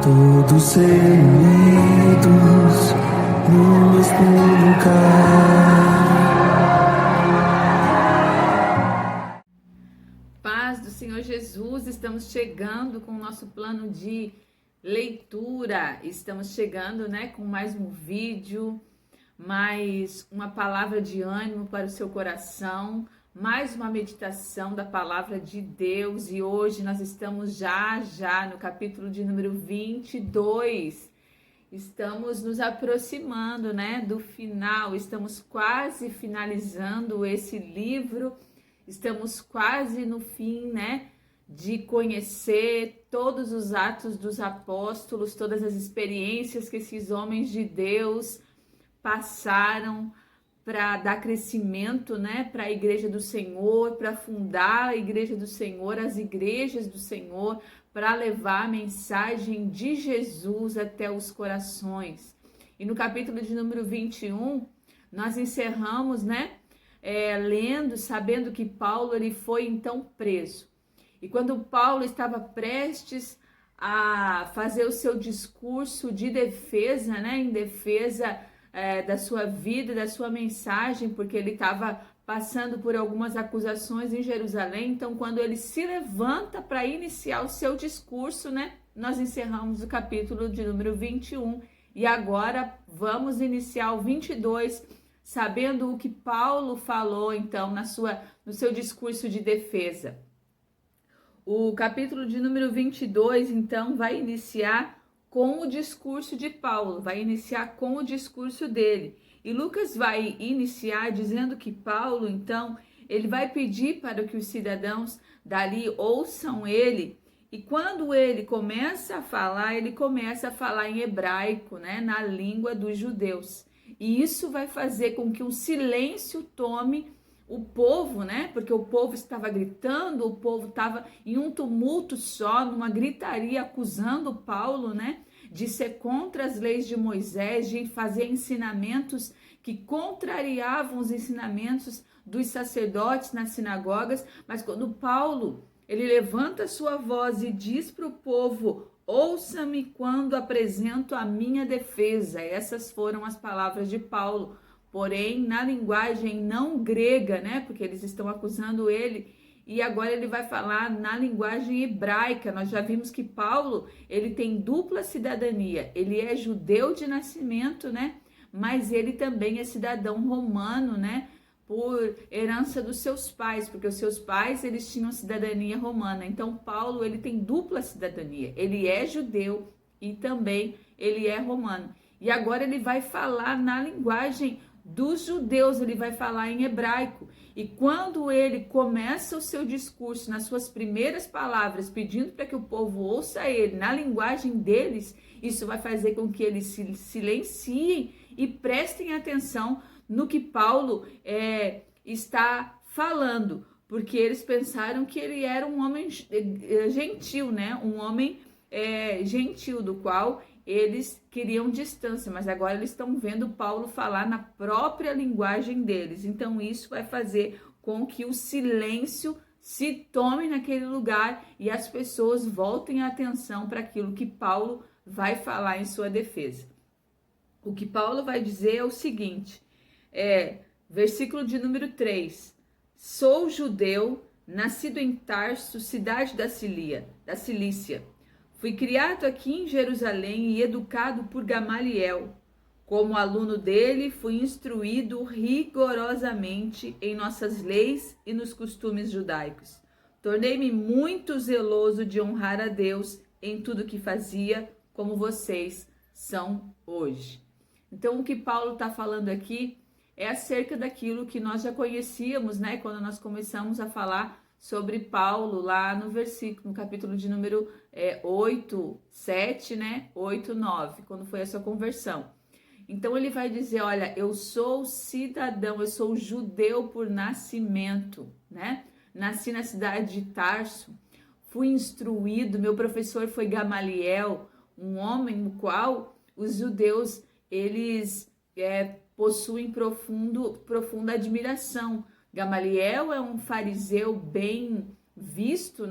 todos reunidos no mesmo lugar. Paz do Senhor Jesus, estamos chegando com o nosso plano de leitura, estamos chegando, com mais um vídeo, mais uma palavra de ânimo para o seu coração, mais uma meditação da palavra de Deus, e hoje nós estamos já no capítulo de número 22, estamos nos aproximando, do final, estamos quase finalizando esse livro, estamos quase no fim, de conhecer todos os atos dos apóstolos, todas as experiências que esses homens de Deus passaram para dar crescimento, para a igreja do Senhor, para fundar a igreja do Senhor, as igrejas do Senhor, para levar a mensagem de Jesus até os corações. E no capítulo de número 21, nós encerramos, lendo, sabendo que Paulo ele foi então preso. E quando Paulo estava prestes a fazer o seu discurso de defesa, em defesa da sua vida, da sua mensagem, porque ele estava passando por algumas acusações em Jerusalém. Então, quando ele se levanta para iniciar o seu discurso, nós encerramos o capítulo de número 21 e agora vamos iniciar o 22, sabendo o que Paulo falou então no seu discurso de defesa. O capítulo de número 22, então, vai iniciar com o discurso de Paulo, vai iniciar com o discurso dele. E Lucas vai iniciar dizendo que Paulo, então, ele vai pedir para que os cidadãos dali ouçam ele. E quando ele começa a falar em hebraico, na língua dos judeus. E isso vai fazer com que um silêncio tome o povo, porque o povo estava gritando, o povo estava em um tumulto só, numa gritaria, acusando Paulo, de ser contra as leis de Moisés, de fazer ensinamentos que contrariavam os ensinamentos dos sacerdotes nas sinagogas. Mas quando Paulo, ele levanta sua voz e diz para o povo: ouça-me quando apresento a minha defesa. Essas foram as palavras de Paulo. Porém, na linguagem não grega, porque eles estão acusando ele, e agora ele vai falar na linguagem hebraica. Nós já vimos que Paulo, ele tem dupla cidadania, ele é judeu de nascimento, mas ele também é cidadão romano, por herança dos seus pais, porque os seus pais, eles tinham cidadania romana. Então, Paulo, ele tem dupla cidadania, ele é judeu e também ele é romano. E agora ele vai falar na linguagem dos judeus, ele vai falar em hebraico. E quando ele começa o seu discurso, nas suas primeiras palavras, pedindo para que o povo ouça ele na linguagem deles, isso vai fazer com que eles se silenciem e prestem atenção no que Paulo está falando, porque eles pensaram que ele era um homem gentil, um homem gentil, do qual eles queriam distância, mas agora eles estão vendo Paulo falar na própria linguagem deles. Então isso vai fazer com que o silêncio se tome naquele lugar e as pessoas voltem a atenção para aquilo que Paulo vai falar em sua defesa. O que Paulo vai dizer é o seguinte, versículo de número 3, sou judeu, nascido em Tarso, cidade da Cilícia. Fui criado aqui em Jerusalém e educado por Gamaliel. Como aluno dele, fui instruído rigorosamente em nossas leis e nos costumes judaicos. Tornei-me muito zeloso de honrar a Deus em tudo que fazia, como vocês são hoje. Então, o que Paulo está falando aqui é acerca daquilo que nós já conhecíamos, quando nós começamos a falar sobre Paulo lá no capítulo de número 8, 7, 8, 9, quando foi a sua conversão. Então ele vai dizer, olha, eu sou cidadão, eu sou judeu por nascimento, Nasci na cidade de Tarso, fui instruído, meu professor foi Gamaliel, um homem no qual os judeus, eles possuem profunda admiração. Gamaliel é um fariseu bem visto,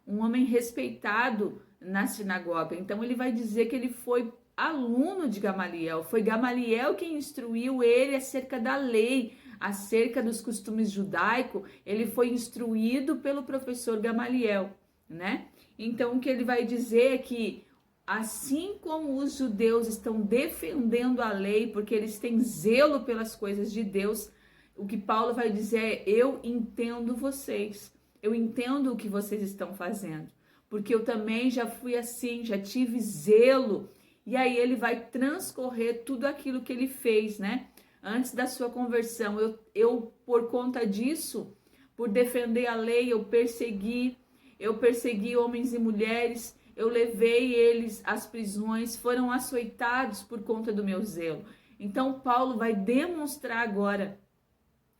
um homem respeitado na sinagoga. Então ele vai dizer que ele foi aluno de Gamaliel, foi Gamaliel quem instruiu ele acerca da lei, acerca dos costumes judaicos, ele foi instruído pelo professor Gamaliel, né? Então o que ele vai dizer é que assim como os judeus estão defendendo a lei, porque eles têm zelo pelas coisas de Deus, o que Paulo vai dizer é: eu entendo vocês, eu entendo o que vocês estão fazendo, porque eu também já fui assim, já tive zelo. E aí ele vai transcorrer tudo aquilo que ele fez, né? Antes da sua conversão, eu por conta disso, por defender a lei, eu persegui homens e mulheres, eu levei eles às prisões, foram açoitados por conta do meu zelo. Então Paulo vai demonstrar agora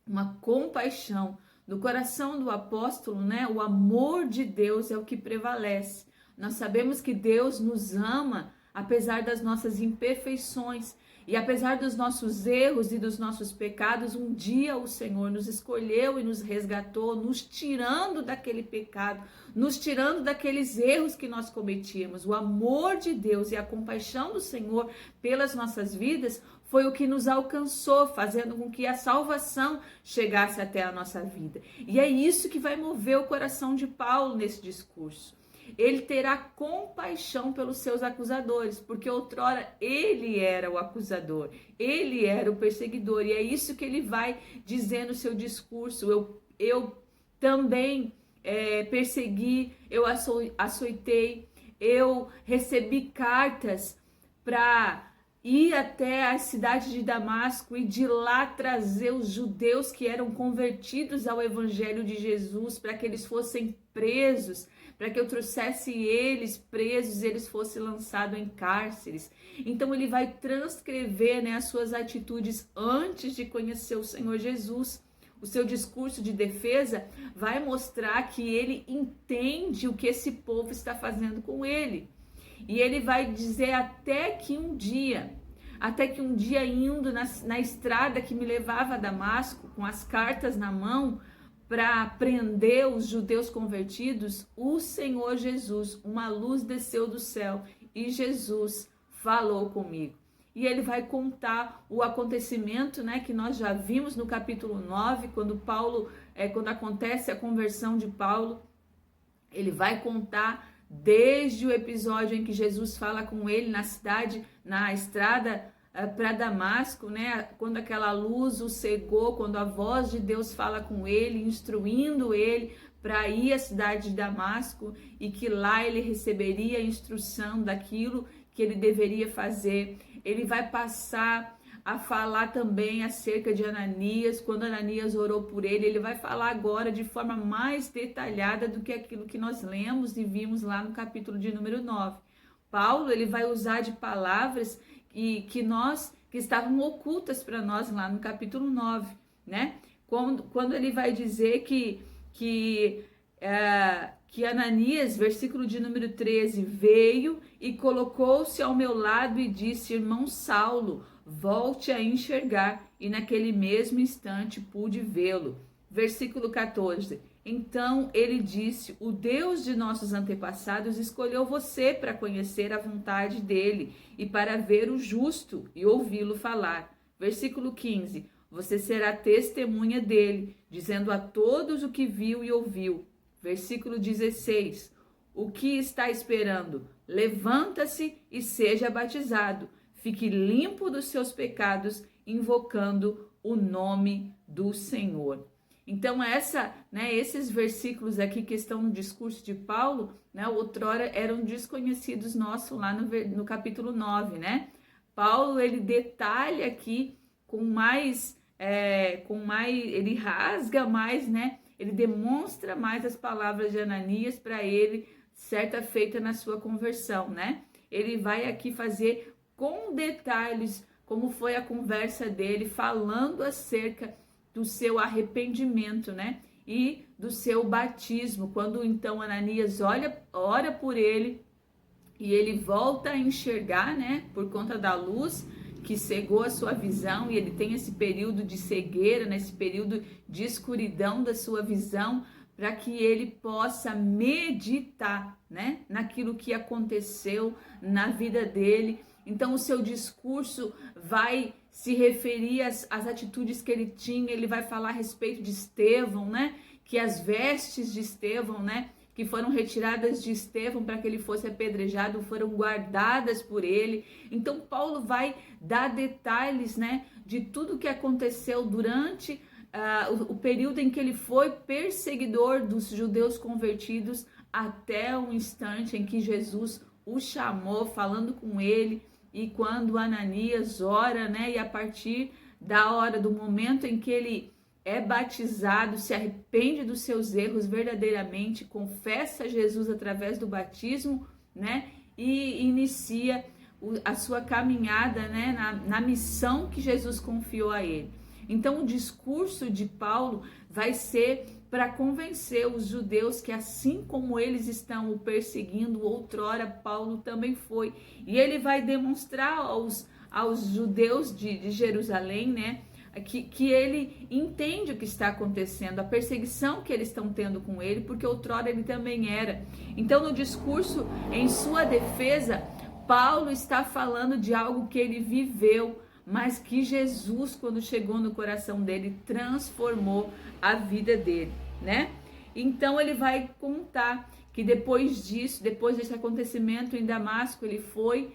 uma compaixão no coração do apóstolo, né? O amor de Deus é o que prevalece. Nós sabemos que Deus nos ama apesar das nossas imperfeições e apesar dos nossos erros e dos nossos pecados. Um dia o Senhor nos escolheu e nos resgatou, nos tirando daquele pecado, nos tirando daqueles erros que nós cometíamos. O amor de Deus e a compaixão do Senhor pelas nossas vidas foi o que nos alcançou, fazendo com que a salvação chegasse até a nossa vida. E é isso que vai mover o coração de Paulo nesse discurso. Ele terá compaixão pelos seus acusadores, porque outrora ele era o acusador, ele era o perseguidor, e é isso que ele vai dizer no seu discurso. Eu também persegui, eu açoitei, eu recebi cartas para ir até a cidade de Damasco e de lá trazer os judeus que eram convertidos ao evangelho de Jesus, para que eles fossem presos, para que eu trouxesse eles presos e eles fossem lançados em cárceres. Então ele vai transcrever, né, as suas atitudes antes de conhecer o Senhor Jesus. O seu discurso de defesa vai mostrar que ele entende o que esse povo está fazendo com ele. E ele vai dizer até que um dia indo na estrada que me levava a Damasco, com as cartas na mão, para prender os judeus convertidos, o Senhor Jesus, uma luz desceu do céu e Jesus falou comigo. E ele vai contar o acontecimento, né, que nós já vimos no capítulo 9, quando acontece a conversão de Paulo. Ele vai contar desde o episódio em que Jesus fala com ele na estrada para Damasco, né? Quando aquela luz o cegou, quando a voz de Deus fala com ele, instruindo ele para ir à cidade de Damasco, e que lá ele receberia a instrução daquilo que ele deveria fazer. Ele vai passar a falar também acerca de Ananias. Quando Ananias orou por ele, ele vai falar agora de forma mais detalhada do que aquilo que nós lemos e vimos lá no capítulo de número 9. Paulo, ele vai usar de palavras que estavam ocultas para nós lá no capítulo 9, né? Quando ele vai dizer que Ananias, versículo de número 13, veio e colocou-se ao meu lado e disse: irmão Saulo, volte a enxergar. E naquele mesmo instante pude vê-lo. Versículo 14, então ele disse: o Deus de nossos antepassados escolheu você para conhecer a vontade dele e para ver o justo e ouvi-lo falar. Versículo 15, você será testemunha dele, dizendo a todos o que viu e ouviu. Versículo 16, o que está esperando? Levanta-se e seja batizado, fique limpo dos seus pecados, invocando o nome do Senhor. Então esses versículos aqui que estão no discurso de Paulo, né, outrora eram desconhecidos nossos lá no capítulo 9, né? Paulo, ele detalha aqui ele rasga mais, né? Ele demonstra mais as palavras de Ananias para ele, certa feita na sua conversão, né? Ele vai aqui fazer com detalhes como foi a conversa dele, falando acerca do seu arrependimento, né? E do seu batismo, quando então Ananias ora por ele e ele volta a enxergar, né? Por conta da luz que cegou a sua visão, e ele tem esse período de cegueira, nesse período de escuridão da sua visão, para que ele possa meditar, né, naquilo que aconteceu na vida dele. Então o seu discurso vai se referir às atitudes que ele tinha, ele vai falar a respeito de Estevão, né, que as vestes de Estevão, né, que foram retiradas de Estevão para que ele fosse apedrejado, foram guardadas por ele. Então Paulo vai dar detalhes, né, de tudo que aconteceu durante o período em que ele foi perseguidor dos judeus convertidos, até o instante em que Jesus o chamou, falando com ele, e quando Ananias ora, né, e a partir da hora, do momento em que ele é batizado, se arrepende dos seus erros verdadeiramente, confessa Jesus através do batismo, né, e inicia a sua caminhada, né, na missão que Jesus confiou a ele. Então o discurso de Paulo vai ser para convencer os judeus que assim como eles estão o perseguindo, outrora Paulo também foi. E ele vai demonstrar aos judeus de Jerusalém, né, que ele entende o que está acontecendo, a perseguição que eles estão tendo com ele, porque outrora ele também era. Então no discurso em sua defesa, Paulo está falando de algo que ele viveu, mas que Jesus, quando chegou no coração dele, transformou a vida dele, né? Então ele vai contar que depois disso, depois desse acontecimento em Damasco, ele foi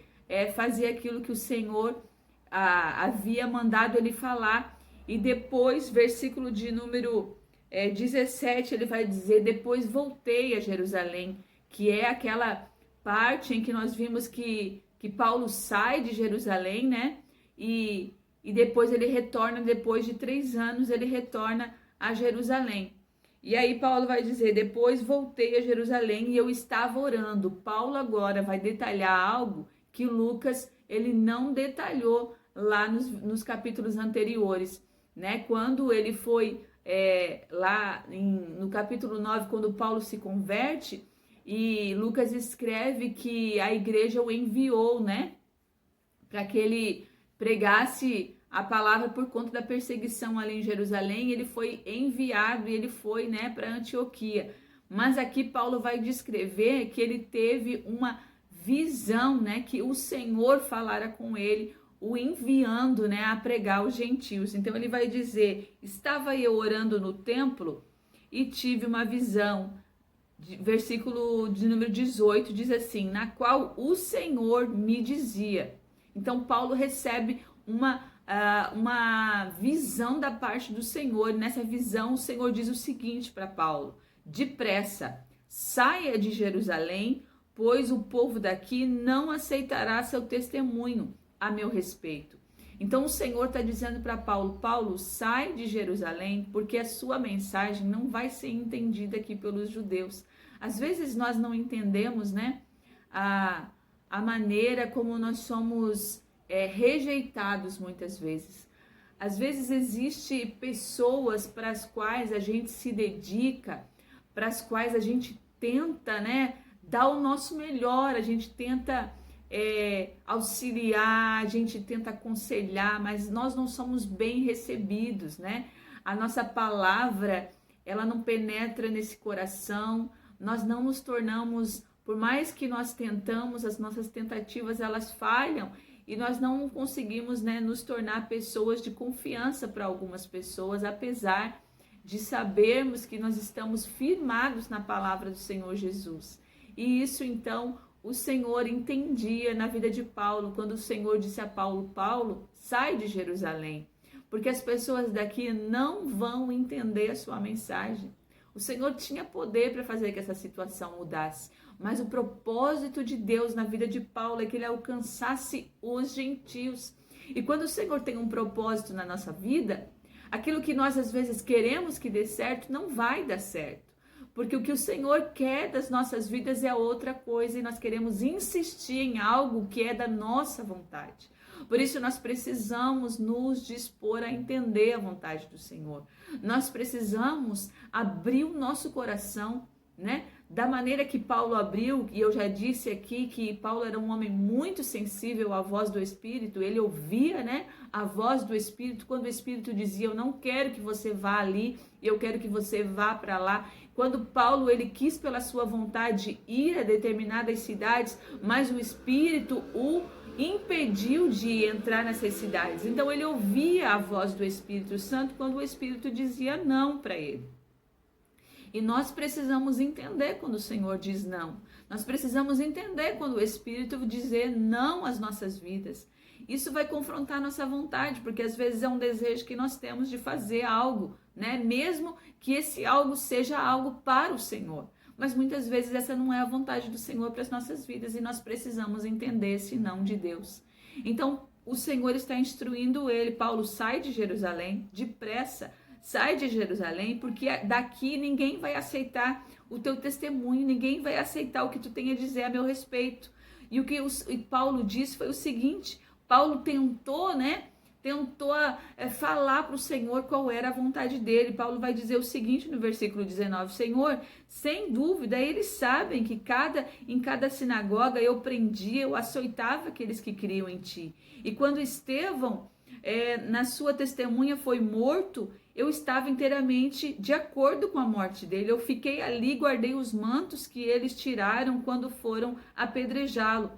fazer aquilo que o Senhor havia mandado ele falar. E depois, versículo de número 17, ele vai dizer: depois voltei a Jerusalém, que é aquela parte em que nós vimos que Paulo sai de Jerusalém, né? E depois ele retorna, depois de 3 anos, ele retorna a Jerusalém. E aí Paulo vai dizer: depois voltei a Jerusalém e eu estava orando. Paulo agora vai detalhar algo que Lucas ele não detalhou lá nos capítulos anteriores, né? Quando ele foi lá no capítulo 9, quando Paulo se converte, e Lucas escreve que a igreja o enviou, né, para que ele pregasse a palavra por conta da perseguição ali em Jerusalém. Ele foi enviado e ele foi, né, para Antioquia. Mas aqui Paulo vai descrever que ele teve uma visão, né, que o Senhor falara com ele, o enviando, né, a pregar aos gentios. Então ele vai dizer: estava eu orando no templo e tive uma visão. Versículo de número 18 diz assim: na qual o Senhor me dizia. Então Paulo recebe uma visão da parte do Senhor. E nessa visão o Senhor diz o seguinte para Paulo: depressa, saia de Jerusalém, pois o povo daqui não aceitará seu testemunho a meu respeito. Então o Senhor está dizendo para Paulo: Paulo, sai de Jerusalém, porque a sua mensagem não vai ser entendida aqui pelos judeus. Às vezes nós não entendemos, né, a maneira como nós somos rejeitados muitas vezes. Às vezes existe pessoas para as quais a gente se dedica, para as quais a gente tenta, né, dar o nosso melhor, a gente tenta auxiliar, a gente tenta aconselhar, mas nós não somos bem recebidos, né? A nossa palavra, ela não penetra nesse coração, nós não nos tornamos, por mais que nós tentamos, as nossas tentativas, elas falham, e nós não conseguimos, né, nos tornar pessoas de confiança para algumas pessoas, apesar de sabermos que nós estamos firmados na palavra do Senhor Jesus. E isso, então, o Senhor entendia na vida de Paulo, quando o Senhor disse a Paulo: Paulo, sai de Jerusalém, porque as pessoas daqui não vão entender a sua mensagem. O Senhor tinha poder para fazer que essa situação mudasse, mas o propósito de Deus na vida de Paulo é que ele alcançasse os gentios. E quando o Senhor tem um propósito na nossa vida, aquilo que nós às vezes queremos que dê certo, não vai dar certo. Porque o que o Senhor quer das nossas vidas é outra coisa, e nós queremos insistir em algo que é da nossa vontade. Por isso nós precisamos nos dispor a entender a vontade do Senhor. Nós precisamos abrir o nosso coração, né? Da maneira que Paulo abriu, e eu já disse aqui que Paulo era um homem muito sensível à voz do Espírito. Ele ouvia, né, a voz do Espírito, quando o Espírito dizia: eu não quero que você vá ali, eu quero que você vá para lá. Quando Paulo ele quis pela sua vontade ir a determinadas cidades, mas o Espírito o impediu de entrar nessas cidades. Então ele ouvia a voz do Espírito Santo quando o Espírito dizia não para ele. E nós precisamos entender quando o Senhor diz não. Nós precisamos entender quando o Espírito dizer não às nossas vidas. Isso vai confrontar a nossa vontade, porque às vezes é um desejo que nós temos de fazer algo, né? Mesmo que esse algo seja algo para o Senhor. Mas muitas vezes essa não é a vontade do Senhor para as nossas vidas e nós precisamos entender esse não de Deus. Então, o Senhor está instruindo ele. Paulo, sai de Jerusalém depressa. Sai de Jerusalém, porque daqui ninguém vai aceitar o teu testemunho, ninguém vai aceitar o que tu tem a dizer a meu respeito. E o que Paulo disse foi o seguinte: Paulo tentou falar para o Senhor qual era a vontade dele. Paulo vai dizer o seguinte no versículo 19: Senhor, sem dúvida, eles sabem que em cada sinagoga eu prendia, eu açoitava aqueles que criam em ti. E quando Estevão, na sua testemunha, foi morto, eu estava inteiramente de acordo com a morte dele. Eu fiquei ali, guardei os mantos que eles tiraram quando foram apedrejá-lo.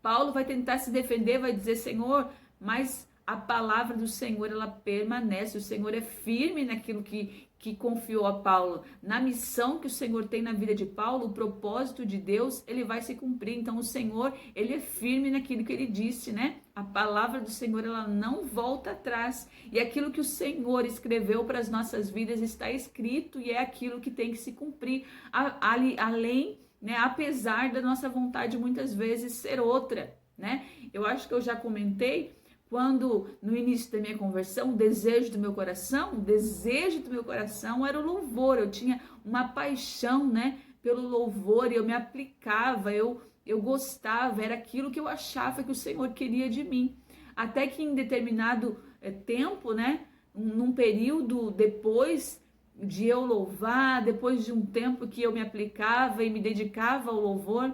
Paulo vai tentar se defender, vai dizer: Senhor, mas a palavra do Senhor, ela permanece. O Senhor é firme naquilo que confiou a Paulo. Na missão que o Senhor tem na vida de Paulo, o propósito de Deus, ele vai se cumprir. Então o Senhor, ele é firme naquilo que ele disse, né? A palavra do Senhor, ela não volta atrás. E aquilo que o Senhor escreveu para as nossas vidas está escrito e é aquilo que tem que se cumprir. Além, né? Apesar da nossa vontade muitas vezes ser outra, né? Eu acho que eu já comentei, quando no início da minha conversão, o desejo do meu coração era o louvor. Eu tinha uma paixão, né, pelo louvor, e eu me aplicava, eu gostava, era aquilo que eu achava que o Senhor queria de mim. Até que em determinado tempo, né, num período depois de eu louvar, depois de um tempo que eu me aplicava e me dedicava ao louvor,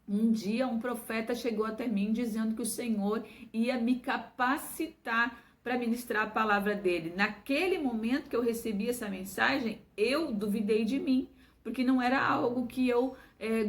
um dia um profeta chegou até mim dizendo que o Senhor ia me capacitar para ministrar a palavra dele. Naquele momento que eu recebi essa mensagem, eu duvidei de mim, porque não era algo que eu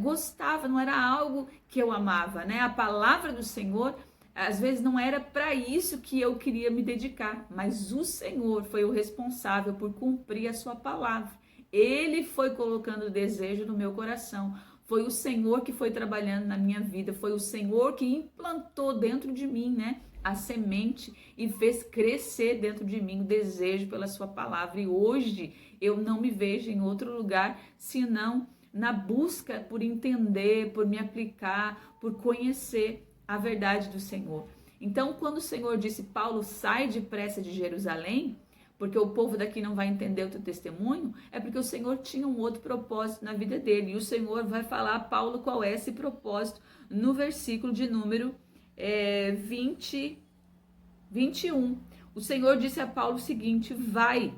gostava, não era algo que eu amava, né? A palavra do Senhor, às vezes não era para isso que eu queria me dedicar, mas o Senhor foi o responsável por cumprir a sua palavra. Ele foi colocando o desejo no meu coração. Foi o Senhor que foi trabalhando na minha vida, foi o Senhor que implantou dentro de mim, né, a semente e fez crescer dentro de mim o desejo pela sua palavra. E hoje eu não me vejo em outro lugar senão na busca por entender, por me aplicar, por conhecer a verdade do Senhor. Então, quando o Senhor disse: Paulo, sai depressa de Jerusalém, porque o povo daqui não vai entender o teu testemunho, é porque o Senhor tinha um outro propósito na vida dele. E o Senhor vai falar a Paulo qual é esse propósito no versículo de número 21. O Senhor disse a Paulo o seguinte: vai,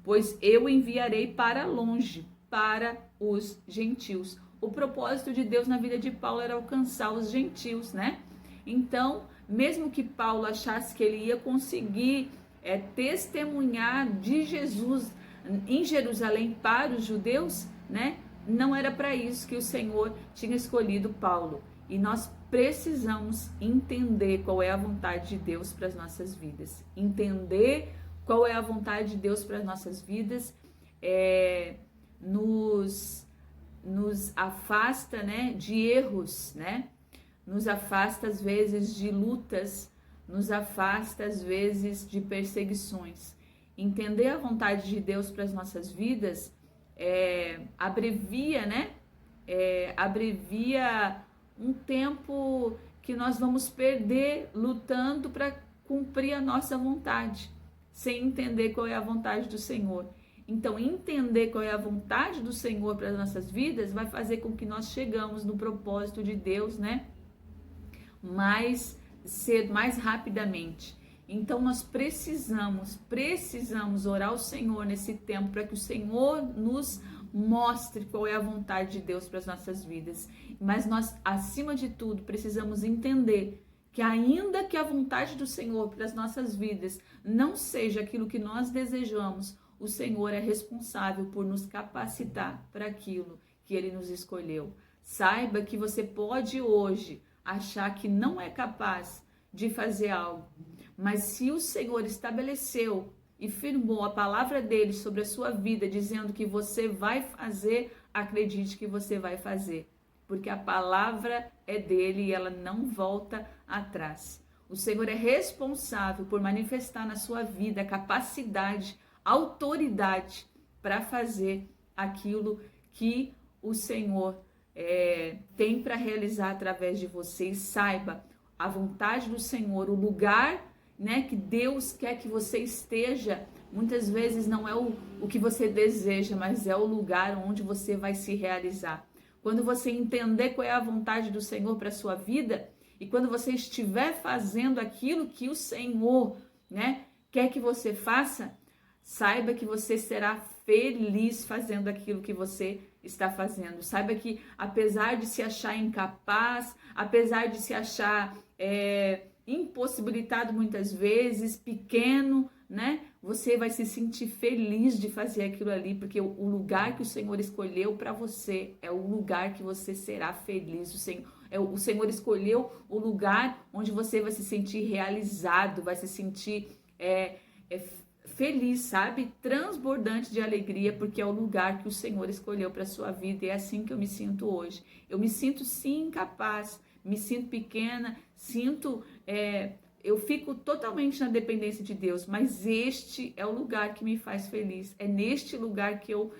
pois eu enviarei para longe, para os gentios. O propósito de Deus na vida de Paulo era alcançar os gentios, né? Então, mesmo que Paulo achasse que ele ia conseguir testemunhar de Jesus em Jerusalém para os judeus, né? Não era para isso que o Senhor tinha escolhido Paulo. E nós precisamos entender qual é a vontade de Deus para as nossas vidas. Entender qual é a vontade de Deus para as nossas vidas nos afasta, né, de erros, né? Nos afasta às vezes de lutas, nos afasta às vezes de perseguições. Entender a vontade de Deus para as nossas vidas abrevia, né? Abrevia um tempo que nós vamos perder lutando para cumprir a nossa vontade, sem entender qual é a vontade do Senhor. Então, entender qual é a vontade do Senhor para as nossas vidas vai fazer com que nós chegamos no propósito de Deus, né? Mais cedo, mais rapidamente. Então nós precisamos orar ao Senhor nesse tempo para que o Senhor nos mostre qual é a vontade de Deus para as nossas vidas. Mas nós, acima de tudo, precisamos entender que ainda que a vontade do Senhor para as nossas vidas não seja aquilo que nós desejamos o Senhor é responsável por nos capacitar para aquilo que Ele nos escolheu. Saiba que você pode hoje achar que não é capaz de fazer algo, mas se o Senhor estabeleceu e firmou a palavra dele sobre a sua vida, dizendo que você vai fazer, acredite que você vai fazer, porque a palavra é dele e ela não volta atrás. O Senhor é responsável por manifestar na sua vida a capacidade, autoridade para fazer aquilo que o Senhor tem para realizar através de você. E saiba, a vontade do Senhor, o lugar, né, que Deus quer que você esteja, muitas vezes não é o que você deseja, mas é o lugar onde você vai se realizar. Quando você entender qual é a vontade do Senhor para a sua vida, e quando você estiver fazendo aquilo que o Senhor, né, quer que você faça, saiba que você será feliz fazendo aquilo que você está fazendo. Saiba que apesar de se achar incapaz, apesar de se achar impossibilitado muitas vezes, pequeno, né? Você vai se sentir feliz de fazer aquilo ali, porque o lugar que o Senhor escolheu para você é o lugar que você será feliz. O Senhor escolheu o lugar onde você vai se sentir realizado, vai se sentir feliz, sabe? Transbordante de alegria, porque é o lugar que o Senhor escolheu para sua vida. E é assim que eu me sinto hoje. Eu me sinto sim incapaz, me sinto pequena, eu fico totalmente na dependência de Deus, mas este é o lugar que me faz feliz. É neste lugar que eu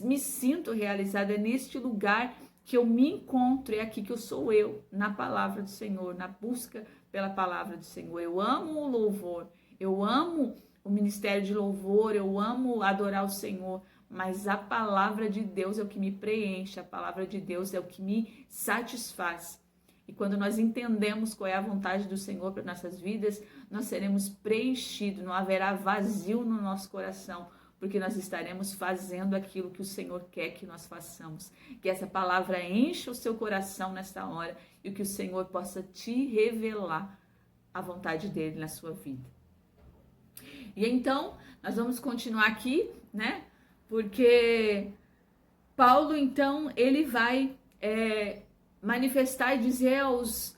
me sinto realizada, é neste lugar que eu me encontro, é aqui que eu sou eu, na palavra do Senhor, na busca pela palavra do Senhor. Eu amo o louvor, eu amo o ministério de louvor, eu amo adorar o Senhor, mas a palavra de Deus é o que me preenche, a palavra de Deus é o que me satisfaz. E quando nós entendemos qual é a vontade do Senhor para nossas vidas, nós seremos preenchidos, não haverá vazio no nosso coração, porque nós estaremos fazendo aquilo que o Senhor quer que nós façamos. Que essa palavra encha o seu coração nesta hora e que o Senhor possa te revelar a vontade dele na sua vida. E então, nós vamos continuar aqui, né? Porque Paulo, então, ele vai manifestar e dizer aos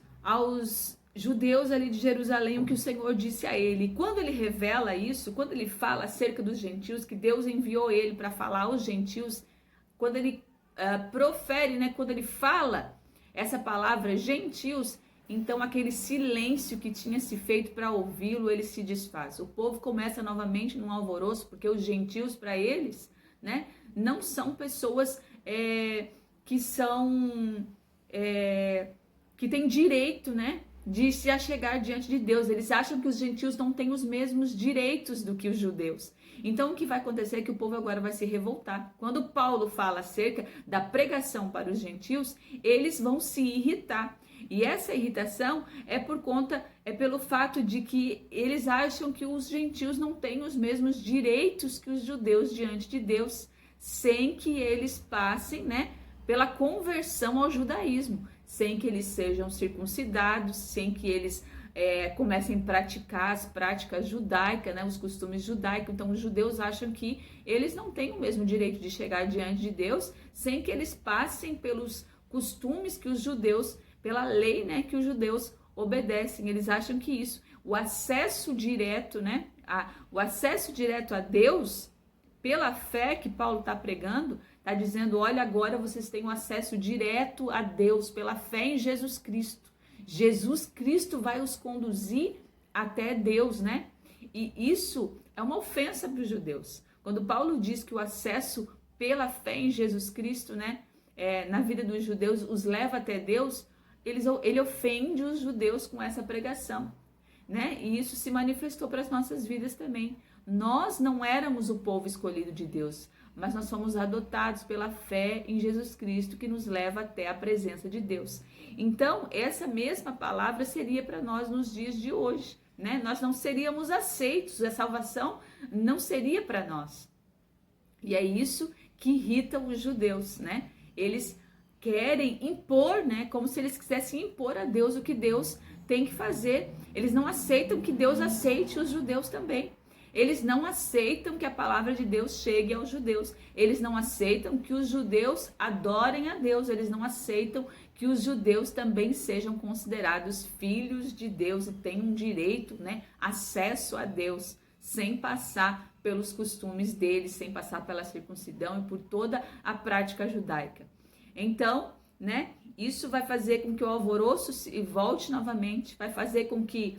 judeus ali de Jerusalém o que o Senhor disse a ele. E quando ele revela isso, quando ele fala acerca dos gentios, que Deus enviou ele para falar aos gentios, quando ele profere, né, quando ele fala essa palavra gentios, então aquele silêncio que tinha se feito para ouvi-lo, ele se desfaz. O povo começa novamente num alvoroço, porque os gentios para eles, né, não são pessoas que têm direito, né, de se achegar diante de Deus. Eles acham que os gentios não têm os mesmos direitos do que os judeus. Então o que vai acontecer é que o povo agora vai se revoltar. Quando Paulo fala acerca da pregação para os gentios, eles vão se irritar. E essa irritação é pelo fato de que eles acham que os gentios não têm os mesmos direitos que os judeus diante de Deus, sem que eles passem, né, pela conversão ao judaísmo, sem que eles sejam circuncidados, sem que eles comecem a praticar as práticas judaicas, né, os costumes judaicos. Então os judeus acham que eles não têm o mesmo direito de chegar diante de Deus, sem que eles passem pelos costumes que os judeus, pela lei, né, que os judeus obedecem. Eles acham que isso, o acesso direto, né, o acesso direto a Deus, pela fé que Paulo está pregando, está dizendo, olha, agora vocês têm um acesso direto a Deus, pela fé em Jesus Cristo. Jesus Cristo vai os conduzir até Deus, né? E isso é uma ofensa para os judeus. Quando Paulo diz que o acesso pela fé em Jesus Cristo, né, na vida dos judeus, os leva até Deus, ele ofende os judeus com essa pregação, né? E isso se manifestou para as nossas vidas também. Nós não éramos o povo escolhido de Deus, mas nós somos adotados pela fé em Jesus Cristo, que nos leva até a presença de Deus. Então, essa mesma palavra seria para nós nos dias de hoje, né? Nós não seríamos aceitos, a salvação não seria para nós. E é isso que irrita os judeus, né? Eles querem impor, né? Como se eles quisessem impor a Deus o que Deus tem que fazer. Eles não aceitam que Deus aceite os judeus também. Eles não aceitam que a palavra de Deus chegue aos judeus. Eles não aceitam que os judeus adorem a Deus. Eles não aceitam que os judeus também sejam considerados filhos de Deus e tenham direito, né, acesso a Deus, sem passar pelos costumes deles, sem passar pela circuncidão e por toda a prática judaica. Então, né, isso vai fazer com que o alvoroço se volte novamente, vai fazer com que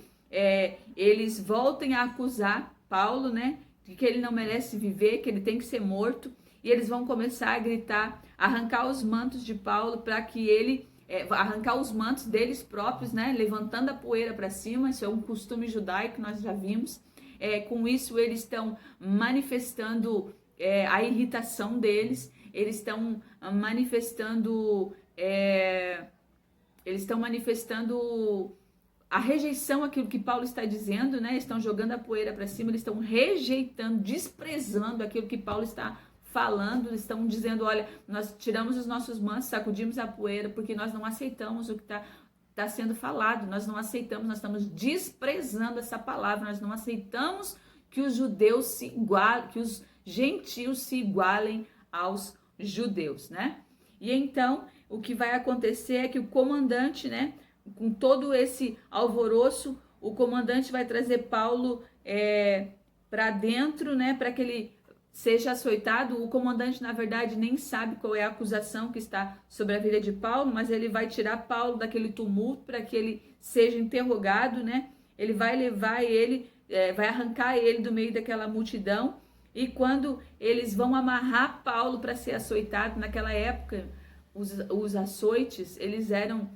eles voltem a acusar Paulo, né, de que ele não merece viver, que ele tem que ser morto, e eles vão começar a gritar, arrancar os mantos de Paulo para que ele, arrancar os mantos deles próprios, né, levantando a poeira para cima. Isso é um costume judaico, nós já vimos. Com isso eles estão manifestando a irritação deles, eles estão manifestando a rejeição àquilo que Paulo está dizendo, né? Estão jogando a poeira para cima, eles estão rejeitando, desprezando aquilo que Paulo está falando, eles estão dizendo, olha, nós tiramos os nossos mantos, sacudimos a poeira, porque nós não aceitamos o que está sendo falado, nós não aceitamos, nós estamos desprezando essa palavra, nós não aceitamos que os judeus se igualem, que os gentios se igualem aos judeus, né? E então, o que vai acontecer é que o comandante, né, com todo esse alvoroço, o comandante vai trazer Paulo para dentro, né, para que ele seja açoitado. O comandante, na verdade, nem sabe qual é a acusação que está sobre a vida de Paulo, mas ele vai tirar Paulo daquele tumulto para que ele seja interrogado, né? Ele vai levar ele, vai arrancar ele do meio daquela multidão, e quando eles vão amarrar Paulo para ser açoitado, naquela época, os açoites, eles eram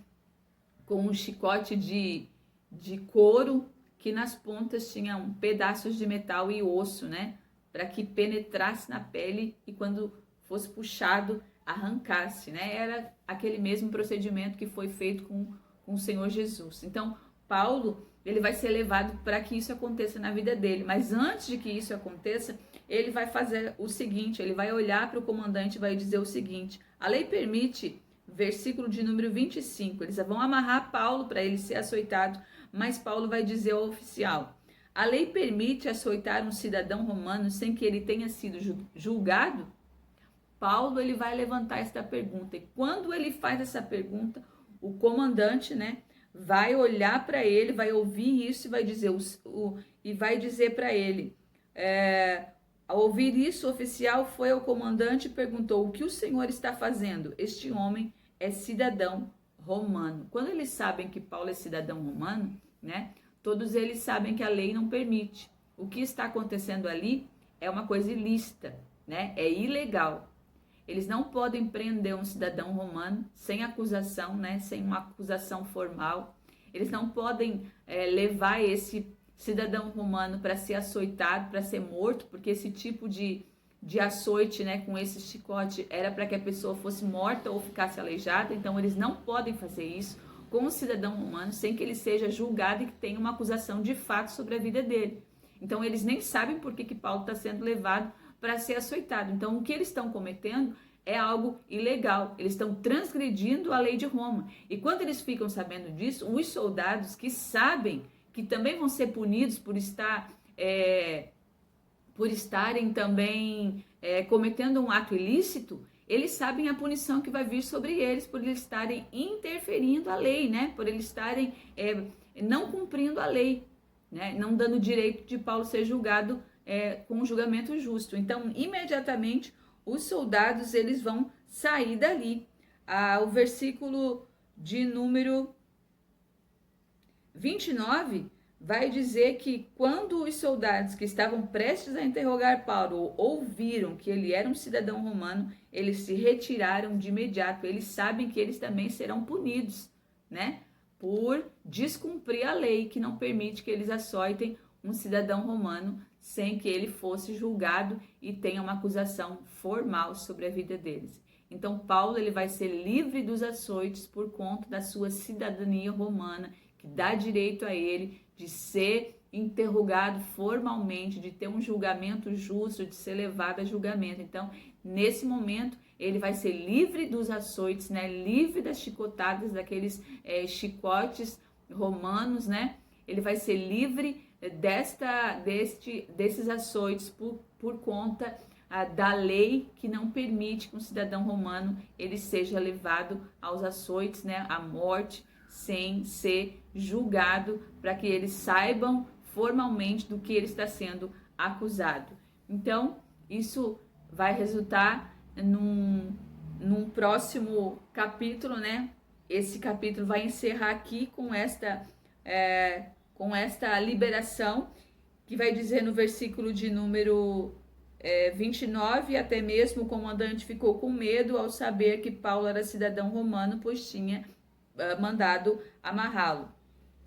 com um chicote de couro, que nas pontas tinham pedaços de metal e osso, né? Para que penetrasse na pele e quando fosse puxado, arrancasse, né? Era aquele mesmo procedimento que foi feito com o Senhor Jesus. Então, Paulo, ele vai ser levado para que isso aconteça na vida dele. Mas antes de que isso aconteça, ele vai fazer o seguinte, ele vai olhar para o comandante e vai dizer o seguinte: a lei permite, versículo de número 25, eles vão amarrar Paulo para ele ser açoitado, mas Paulo vai dizer ao oficial: a lei permite açoitar um cidadão romano sem que ele tenha sido julgado? Paulo, ele vai levantar esta pergunta, e quando ele faz essa pergunta, o comandante, né, vai olhar para ele, vai ouvir isso e vai dizer para ele, ao ouvir isso, o oficial foi ao comandante e perguntou: o que o senhor está fazendo? Este homem é cidadão romano. Quando eles sabem que Paulo é cidadão romano, né, todos eles sabem que a lei não permite. O que está acontecendo ali é uma coisa ilícita, né, é ilegal. Eles não podem prender um cidadão romano sem acusação, né, sem uma acusação formal. Eles não podem levar esse cidadão romano para ser açoitado, para ser morto, porque esse tipo de açoite, né, com esse chicote, era para que a pessoa fosse morta ou ficasse aleijada. Então eles não podem fazer isso com o cidadão romano sem que ele seja julgado e que tenha uma acusação de fato sobre a vida dele. Então eles nem sabem por que Paulo está sendo levado para ser açoitado. Então o que eles estão cometendo é algo ilegal, eles estão transgredindo a lei de Roma. E quando eles ficam sabendo disso, os soldados que sabem que também vão ser punidos por estarem também cometendo um ato ilícito, eles sabem a punição que vai vir sobre eles por eles estarem interferindo a lei, né? Por eles estarem não cumprindo a lei, né? Não dando direito de Paulo ser julgado com um julgamento justo. Então, imediatamente, os soldados eles vão sair dali. O versículo de número 29 vai dizer que quando os soldados que estavam prestes a interrogar Paulo ouviram que ele era um cidadão romano, eles se retiraram de imediato. Eles sabem que eles também serão punidos, né, por descumprir a lei que não permite que eles açoitem um cidadão romano sem que ele fosse julgado e tenha uma acusação formal sobre a vida deles. Então Paulo ele vai ser livre dos açoites por conta da sua cidadania romana, que dá direito a ele de ser interrogado formalmente, de ter um julgamento justo, de ser levado a julgamento. Então, nesse momento, ele vai ser livre dos açoites, né? Livre das chicotadas, daqueles chicotes romanos, né? Ele vai ser livre desses açoites por conta da lei que não permite que um cidadão romano ele seja levado aos açoites, né, à morte, sem ser julgado, para que eles saibam formalmente do que ele está sendo acusado. Então, isso vai resultar num próximo capítulo, né? Esse capítulo vai encerrar aqui com esta liberação, que vai dizer no versículo de número 29, até mesmo o comandante ficou com medo ao saber que Paulo era cidadão romano, pois tinha mandado amarrá-lo.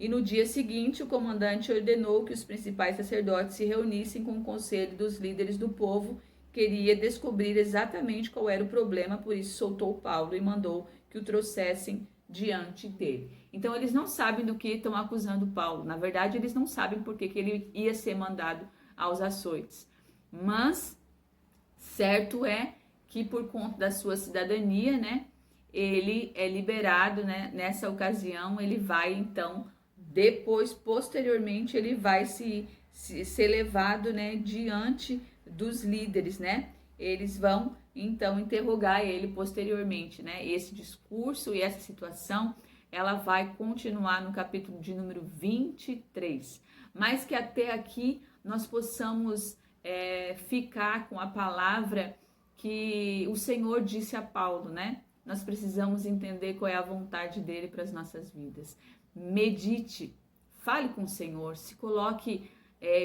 E no dia seguinte, o comandante ordenou que os principais sacerdotes se reunissem com o conselho dos líderes do povo. Queria descobrir exatamente qual era o problema, por isso soltou Paulo e mandou que o trouxessem diante dele. Então, eles não sabem do que estão acusando Paulo. Na verdade, eles não sabem por que ele ia ser mandado aos açoites. Mas, certo é que por conta da sua cidadania, né, ele é liberado, né, nessa ocasião. Ele vai, então, posteriormente, ele vai ser levado, né, diante dos líderes, né? Eles vão, então, interrogar ele posteriormente, né? Esse discurso e essa situação, ela vai continuar no capítulo de número 23. Mas que até aqui nós possamos ficar com a palavra que o Senhor disse a Paulo, né? Nós precisamos entender qual é a vontade dele para as nossas vidas. Medite, fale com o Senhor, se coloque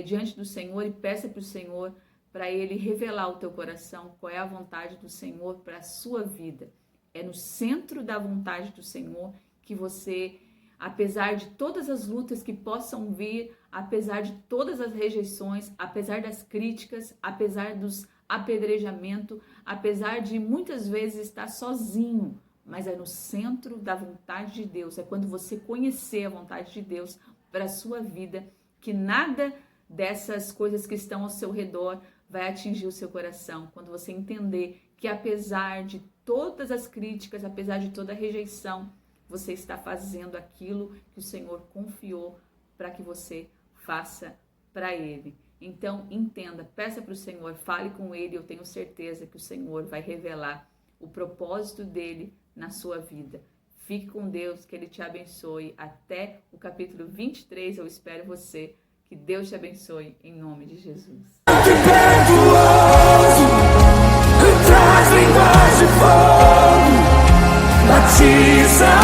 diante do Senhor e peça para o Senhor, para ele revelar ao teu coração qual é a vontade do Senhor para a sua vida. É no centro da vontade do Senhor que você, apesar de todas as lutas que possam vir, apesar de todas as rejeições, apesar das críticas, apesar dos apedrejamentos, apesar de muitas vezes estar sozinho, mas é no centro da vontade de Deus. É quando você conhecer a vontade de Deus para a sua vida, que nada dessas coisas que estão ao seu redor vai atingir o seu coração. Quando você entender que apesar de todas as críticas, apesar de toda a rejeição, você está fazendo aquilo que o Senhor confiou para que você faça para Ele. Então, entenda, peça para o Senhor, fale com Ele, eu tenho certeza que o Senhor vai revelar o propósito dEle na sua vida. Fique com Deus, que Ele te abençoe. Até o capítulo 23, eu espero você. Que Deus te abençoe, em nome de Jesus. Traz línguas de fogo, batiza